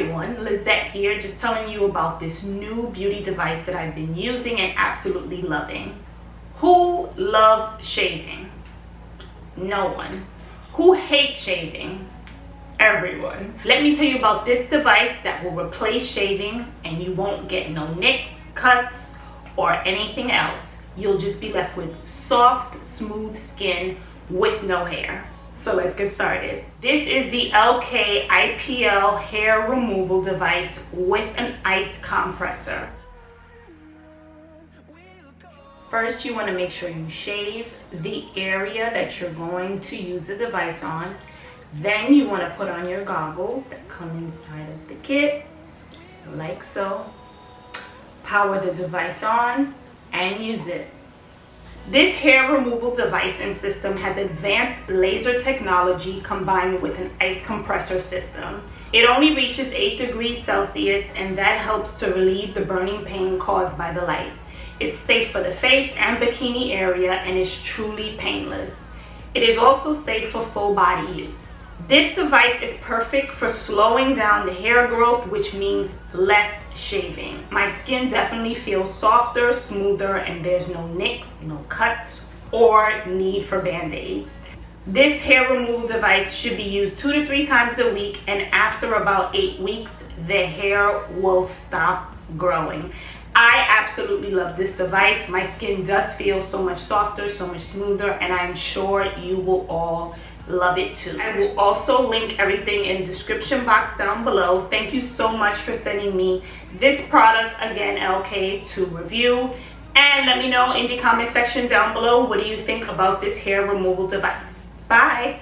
everyone, Lizette here, just telling you about this new beauty device that I've been using and absolutely loving. Who loves shaving? No one. Who hates shaving? Everyone. Let me tell you about this device that will replace shaving and you won't get no nicks, cuts, or anything else. You'll just be left with soft, smooth skin with no hair. So let's get started. This is the ELLKII IPL hair removal device with an ice compressor. First, you want to make sure you shave the area that you're going to use the device on. Then you want to put on your goggles that come inside of the kit, like so. Power the device on and use it. This hair removal device and system has advanced laser technology combined with an ice compressor system. It only reaches 8 degrees Celsius and that helps to relieve the burning pain caused by the light. It's safe for the face and bikini area and is truly painless. It is also safe for full body use. This device is perfect for slowing down the hair growth, which means less shaving. My skin definitely feels softer, smoother, and there's no nicks, no cuts, or need for band-aids. This hair removal device should be used 2 to 3 times a week, and after about 8 weeks, the hair will stop growing. I absolutely love this device. My skin does feel so much softer, so much smoother, and I'm sure you will all love it too. I will also link everything in the description box down below. Thank you so much for sending me this product, again, ELLKII, to review. And let me know in the comment section down below, what do you think about this hair removal device? Bye!